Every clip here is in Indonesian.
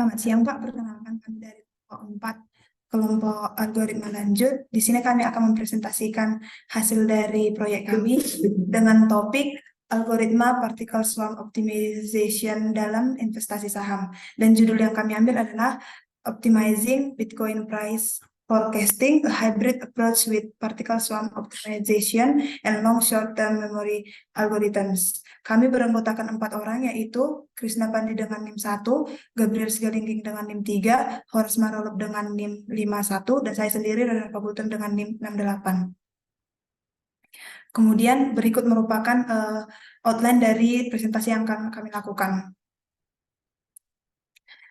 Selamat siang, Pak. Perkenalkan kami dari kelompok 4, kelompok algoritma lanjut. Di sini kami akan mempresentasikan hasil dari proyek kami dengan topik algoritma particle swarm optimization dalam investasi saham. Dan judul yang kami ambil adalah Optimizing Bitcoin Price Forecasting, a hybrid approach with particle swarm optimization and long short-term memory algorithms. Kami beranggotakan 4 orang, yaitu Krishna Pandi dengan NIM 1, Gabriel Sigalingging dengan NIM 3, Horace Marolop dengan NIM 51, dan saya sendiri Rana Kabuton dengan NIM 68. Kemudian berikut merupakan outline dari presentasi yang akan kami lakukan.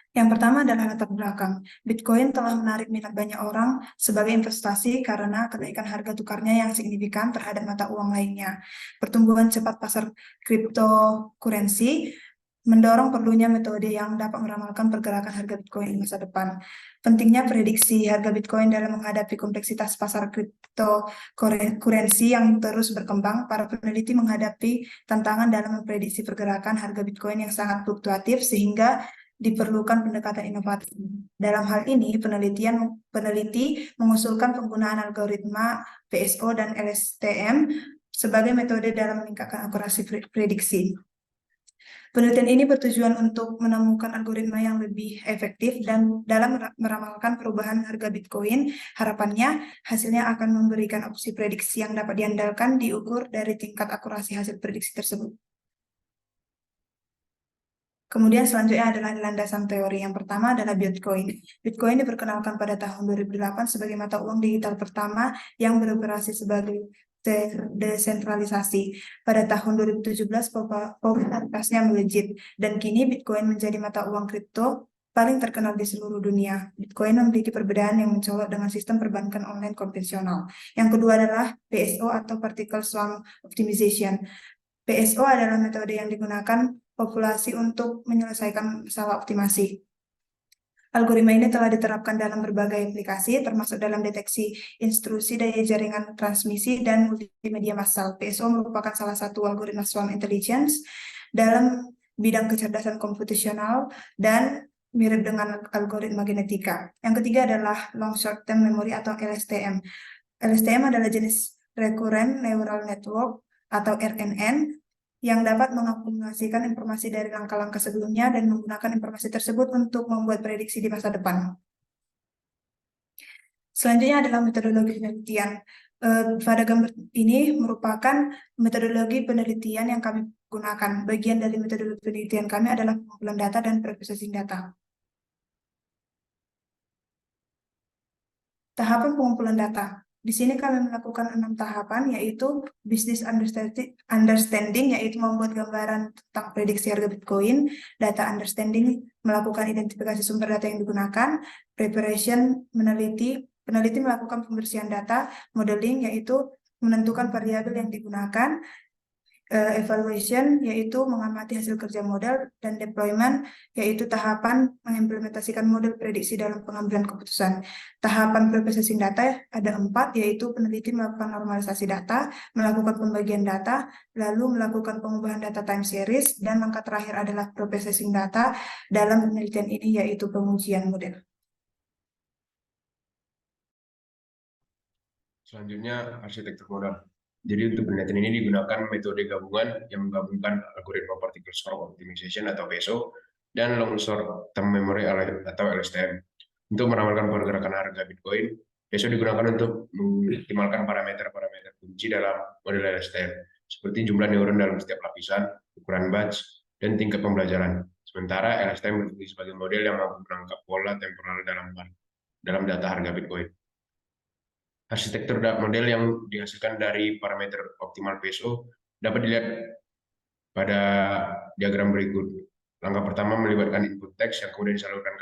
Yang pertama adalah latar belakang. Bitcoin telah menarik minat banyak orang sebagai investasi karena kenaikan harga tukarnya yang signifikan terhadap mata uang lainnya. Pertumbuhan cepat pasar cryptocurrency mendorong perlunya metode yang dapat meramalkan pergerakan harga Bitcoin di masa depan. Pentingnya prediksi harga Bitcoin dalam menghadapi kompleksitas pasar cryptocurrency yang terus berkembang, para peneliti menghadapi tantangan dalam memprediksi pergerakan harga Bitcoin yang sangat fluktuatif sehingga diperlukan pendekatan inovatif. Dalam hal ini, peneliti mengusulkan penggunaan algoritma PSO dan LSTM sebagai metode dalam meningkatkan akurasi prediksi. Penelitian ini bertujuan untuk menemukan algoritma yang lebih efektif dan dalam meramalkan perubahan harga Bitcoin. Harapannya, hasilnya akan memberikan opsi prediksi yang dapat diandalkan diukur dari tingkat akurasi hasil prediksi tersebut. Kemudian selanjutnya adalah landasan teori. Yang pertama adalah Bitcoin. Bitcoin diperkenalkan pada tahun 2008 sebagai mata uang digital pertama yang beroperasi sebagai desentralisasi. Pada tahun 2017 popularitasnya melejit dan kini Bitcoin menjadi mata uang kripto paling terkenal di seluruh dunia. Bitcoin memiliki perbedaan yang mencolok dengan sistem perbankan online konvensional. Yang kedua adalah PSO atau Particle Swarm Optimization. PSO adalah metode yang digunakan populasi untuk menyelesaikan masalah optimasi. Algoritma ini telah diterapkan dalam berbagai aplikasi, termasuk dalam deteksi instruksi dari jaringan transmisi dan multimedia massal. PSO merupakan salah satu algoritma swarm intelligence dalam bidang kecerdasan komputasional dan mirip dengan algoritma genetika. Yang ketiga adalah long short term memory atau LSTM. LSTM adalah jenis recurrent neural network atau RNN yang dapat mengakumulasikan informasi dari langkah-langkah sebelumnya dan menggunakan informasi tersebut untuk membuat prediksi di masa depan. Selanjutnya adalah metodologi penelitian. Pada gambar ini merupakan metodologi penelitian yang kami gunakan. Bagian dari metodologi penelitian kami adalah pengumpulan data dan processing data. Tahapan pengumpulan data. Di sini kami melakukan 6 tahapan, yaitu business understanding, yaitu membuat gambaran tentang prediksi harga Bitcoin, data understanding, melakukan identifikasi sumber data yang digunakan, preparation, peneliti melakukan pembersihan data, modeling, yaitu menentukan variabel yang digunakan, evaluation, yaitu mengamati hasil kerja model, dan deployment, yaitu tahapan mengimplementasikan model prediksi dalam pengambilan keputusan. Tahapan preprocessing data ada 4, yaitu peneliti melakukan normalisasi data, melakukan pembagian data, lalu melakukan pengubahan data time series, dan langkah terakhir adalah preprocessing data dalam penelitian ini, yaitu pengujian model. Selanjutnya, arsitektur modal. Jadi untuk penelitian ini digunakan metode gabungan yang menggabungkan algoritma particle swarm optimization atau PSO dan long short term memory atau LSTM. Untuk meramalkan pergerakan harga Bitcoin, PSO digunakan untuk mengoptimalkan parameter-parameter kunci dalam model LSTM, seperti jumlah neuron dalam setiap lapisan, ukuran batch, dan tingkat pembelajaran. Sementara LSTM berfungsi sebagai model yang mampu menangkap pola temporal dalam data harga Bitcoin. Arsitektur model yang dihasilkan dari parameter optimal PSO dapat dilihat pada diagram berikut. Langkah pertama melibatkan input teks yang kemudian disalurkan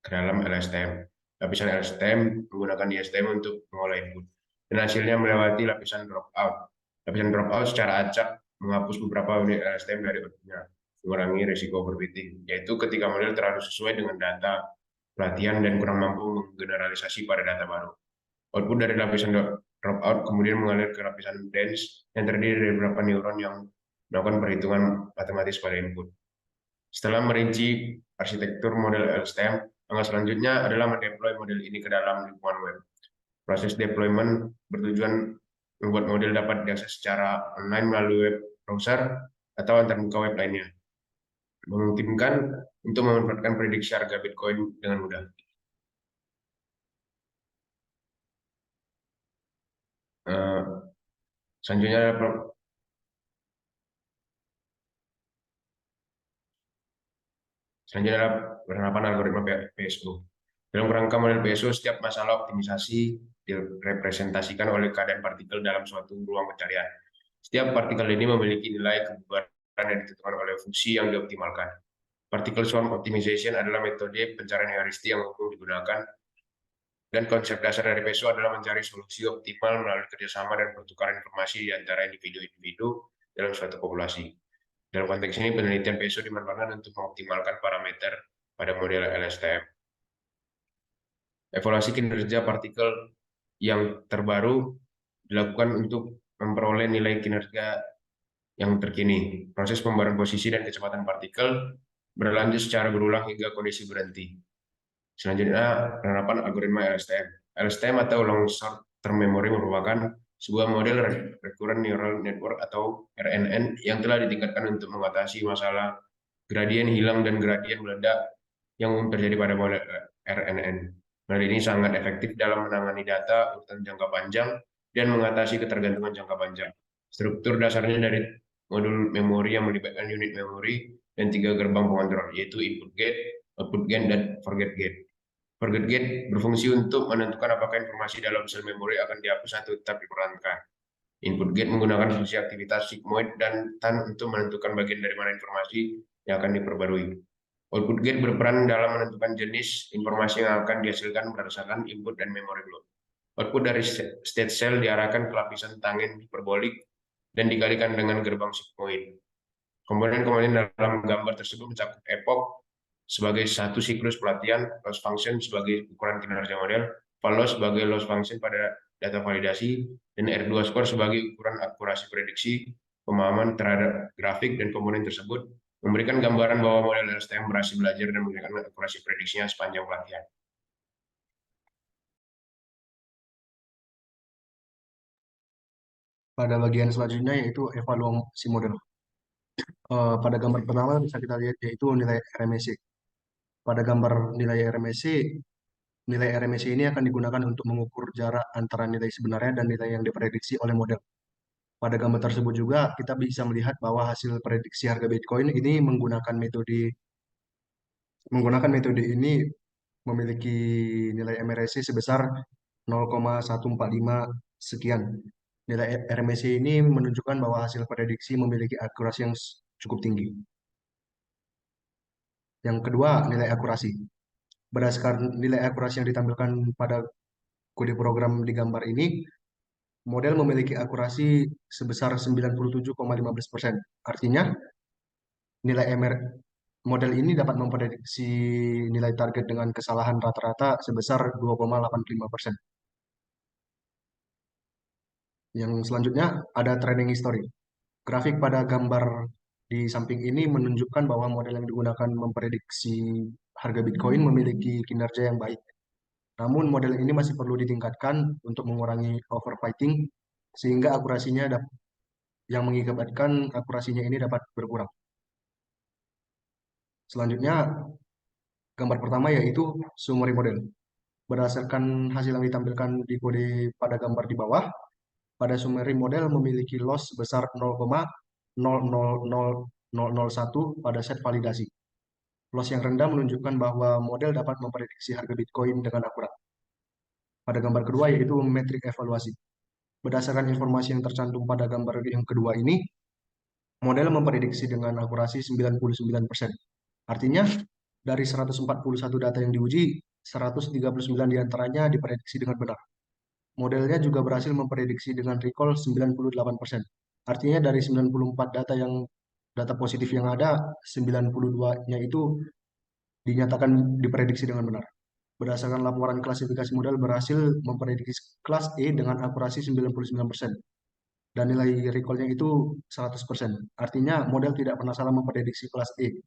ke dalam LSTM. Lapisan LSTM menggunakan ISTM untuk mengolah input. Dan hasilnya melewati lapisan dropout. Lapisan dropout secara acak menghapus beberapa unit LSTM dari outputnya, mengurangi risiko overfitting, yaitu ketika model terlalu sesuai dengan data pelatihan dan kurang mampu menggeneralisasi pada data baru. Output dari lapisan dropout kemudian mengalir ke lapisan dense yang terdiri dari beberapa neuron yang melakukan perhitungan matematis pada input. Setelah merinci arsitektur model LSTM, langkah selanjutnya adalah mendeploy model ini ke dalam lingkungan web. Proses deployment bertujuan membuat model dapat diakses secara online melalui web browser atau antarmuka web lainnya, memungkinkan untuk memanfaatkan prediksi harga Bitcoin dengan mudah. Eh, Selanjutnya adalah penerapan algoritma PSO. Dalam kerangka model PSO, setiap masalah optimisasi direpresentasikan oleh keadaan partikel dalam suatu ruang pencarian. Setiap partikel ini memiliki nilai kebugaran yang ditentukan oleh fungsi yang dioptimalkan. Particle swarm optimization adalah metode pencarian heuristik yang umum digunakan, dan konsep dasar dari PSO adalah mencari solusi optimal melalui kerjasama dan pertukaran informasi di antara individu-individu dalam suatu populasi. Dalam konteks ini, penelitian PSO dimanfaatkan untuk mengoptimalkan parameter pada model LSTM. Evaluasi kinerja partikel yang terbaru dilakukan untuk memperoleh nilai kinerja yang terkini. Proses pembaruan posisi dan kecepatan partikel berlanjut secara berulang hingga kondisi berhenti. Selanjutnya, penerapan algoritma LSTM. LSTM atau Long Short Term Memory merupakan sebuah model Recurrent Neural Network atau RNN yang telah ditingkatkan untuk mengatasi masalah gradien hilang dan gradien meledak yang umum terjadi pada model RNN. Model ini sangat efektif dalam menangani data urutan jangka panjang dan mengatasi ketergantungan jangka panjang. Struktur dasarnya dari modul memori yang melibatkan unit memori dan 3 gerbang pengontrol, yaitu input gate, output gate, dan forget gate. Forget gate berfungsi untuk menentukan apakah informasi dalam sel memori akan dihapus atau tetap diperankan. Input gate menggunakan fungsi aktivitas sigmoid dan tan untuk menentukan bagian dari mana informasi yang akan diperbarui. Output gate berperan dalam menentukan jenis informasi yang akan dihasilkan berdasarkan input dan memory block. Output dari state cell diarahkan ke lapisan tangent hiperbolik dan dikalikan dengan gerbang sigmoid. Komponen-komponen dalam gambar tersebut mencakup epoch sebagai satu siklus pelatihan, loss function sebagai ukuran kinerja model, val sebagai loss function pada data validasi, dan R2 score sebagai ukuran akurasi prediksi. Pemahaman terhadap grafik dan komponen tersebut memberikan gambaran bahwa model LSTM berhasil belajar dan meningkatkan akurasi prediksinya sepanjang pelatihan. Pada bagian selanjutnya yaitu evaluasi model. Pada gambar pertama bisa kita lihat yaitu nilai RMSE. Pada gambar nilai RMSE, nilai RMSE ini akan digunakan untuk mengukur jarak antara nilai sebenarnya dan nilai yang diprediksi oleh model. Pada gambar tersebut juga kita bisa melihat bahwa hasil prediksi harga Bitcoin ini menggunakan metode ini memiliki nilai MRSE sebesar 0,145 sekian. Nilai RMSE ini menunjukkan bahwa hasil prediksi memiliki akurasi yang cukup tinggi. Yang kedua, nilai akurasi. Berdasarkan nilai akurasi yang ditampilkan pada kode program di gambar ini, model memiliki akurasi sebesar 97,15%. Artinya, nilai model ini dapat memprediksi nilai target dengan kesalahan rata-rata sebesar 2,85%. Yang selanjutnya ada trending history. Grafik pada gambar di samping ini menunjukkan bahwa model yang digunakan memprediksi harga Bitcoin memiliki kinerja yang baik. Namun model ini masih perlu ditingkatkan untuk mengurangi overfitting sehingga akurasinya yang mengakibatkan akurasinya ini dapat berkurang. Selanjutnya, gambar pertama yaitu summary model. Berdasarkan hasil yang ditampilkan di kode pada gambar di bawah, pada summary model memiliki loss sebesar 0,000001 pada set validasi. Loss yang rendah menunjukkan bahwa model dapat memprediksi harga Bitcoin dengan akurat. Pada gambar kedua yaitu metrik evaluasi. Berdasarkan informasi yang tercantum pada gambar yang kedua ini, model memprediksi dengan akurasi 99%. Artinya, dari 141 data yang diuji, 139 diantaranya diprediksi dengan benar. Modelnya juga berhasil memprediksi dengan recall 98%. Artinya dari 94 data positif yang ada, 92-nya itu dinyatakan diprediksi dengan benar. Berdasarkan laporan klasifikasi model berhasil memprediksi kelas E dengan akurasi 99%. Dan nilai recall-nya itu 100%. Artinya model tidak pernah salah memprediksi kelas E.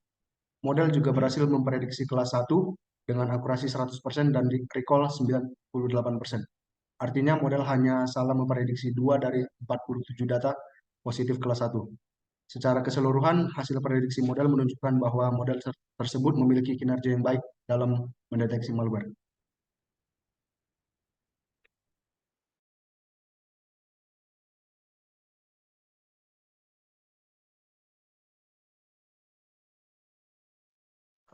Model juga berhasil memprediksi kelas 1 dengan akurasi 100% dan recall 98%. Artinya model hanya salah memprediksi 2 dari 47 data positif kelas 1. Secara keseluruhan, hasil prediksi model menunjukkan bahwa model tersebut memiliki kinerja yang baik dalam mendeteksi malware.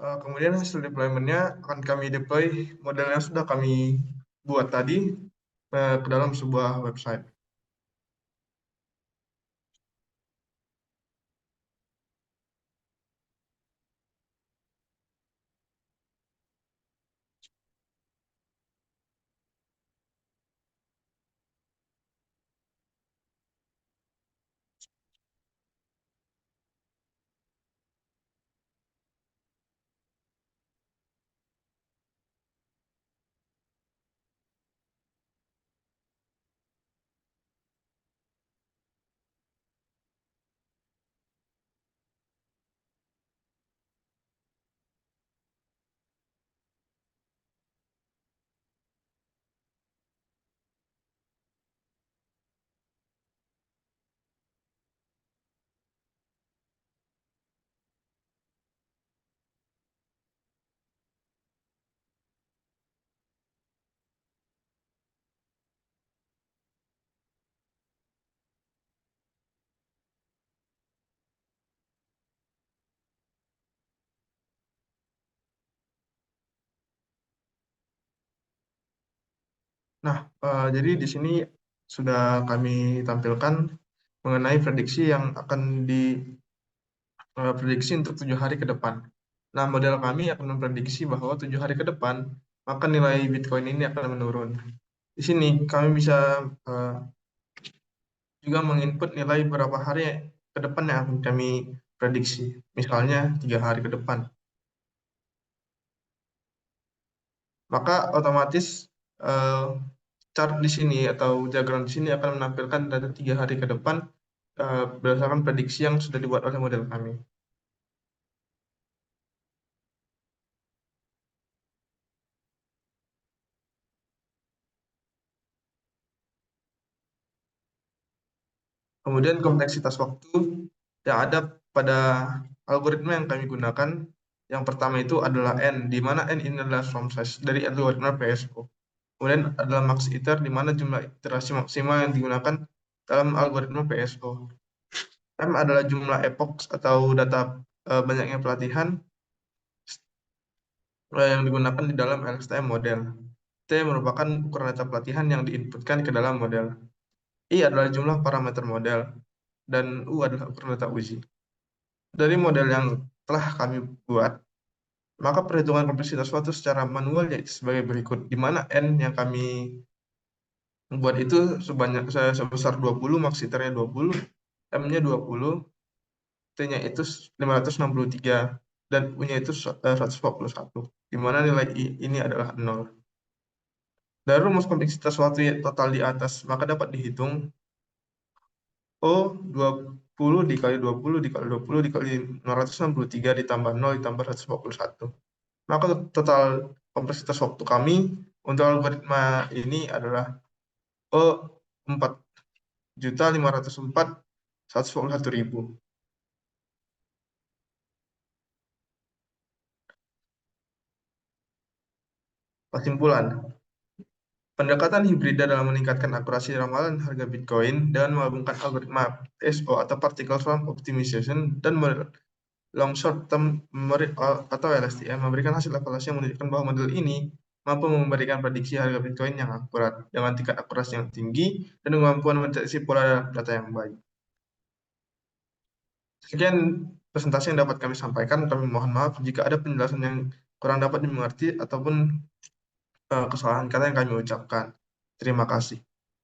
Kemudian hasil deployment-nya akan kami deploy model yang sudah kami buat tadi ke dalam sebuah website. Nah, jadi di sini sudah kami tampilkan mengenai prediksi yang akan diprediksi untuk 7 hari ke depan. Nah, model kami akan memprediksi bahwa 7 hari ke depan maka nilai Bitcoin ini akan menurun. Di sini kami bisa juga menginput nilai berapa hari ke depan yang akan kami prediksi. Misalnya 3 hari ke depan. Maka otomatis eh, chart di sini atau diagram di sini akan menampilkan data 3 hari ke depan berdasarkan prediksi yang sudah dibuat oleh model kami. Kemudian kompleksitas waktu yang ada pada algoritma yang kami gunakan, yang pertama itu adalah N, di mana N ini adalah swarm size dari algoritma PSO. Kemudian adalah max iter, di mana jumlah iterasi maksimal yang digunakan dalam algoritma PSO. M adalah jumlah epochs atau data banyaknya pelatihan yang digunakan di dalam LSTM model. T merupakan ukuran data pelatihan yang diinputkan ke dalam model. I adalah jumlah parameter model, dan U adalah ukuran data uji. Dari model yang telah kami buat, maka perhitungan kompleksitas suatu secara manual yaitu sebagai berikut, di mana N yang kami buat itu sebesar 20, max iternya 20, M-nya 20, T-nya itu 563, dan U-nya itu 141, di mana nilai I ini adalah 0. Dari rumus kompleksitas suatu total di atas, maka dapat dihitung O 20 dikali 20 dikali 20 dikali 563 ditambah 0 ditambah 141. Maka total kompleksitas waktu kami untuk algoritma ini adalah O 4.504.141.000. Kesimpulan, pendekatan hibrida dalam meningkatkan akurasi ramalan harga Bitcoin dengan menggabungkan algoritma PSO atau Particle Swarm Optimization dan long short term memory atau LSTM memberikan hasil evaluasi yang menunjukkan bahwa model ini mampu memberikan prediksi harga Bitcoin yang akurat dengan tingkat akurasi yang tinggi dan kemampuan mendeteksi pola data yang baik. Sekian presentasi yang dapat kami sampaikan. Kami mohon maaf jika ada penjelasan yang kurang dapat dimengerti ataupun kesalahan kata yang kami ucapkan. Terima kasih.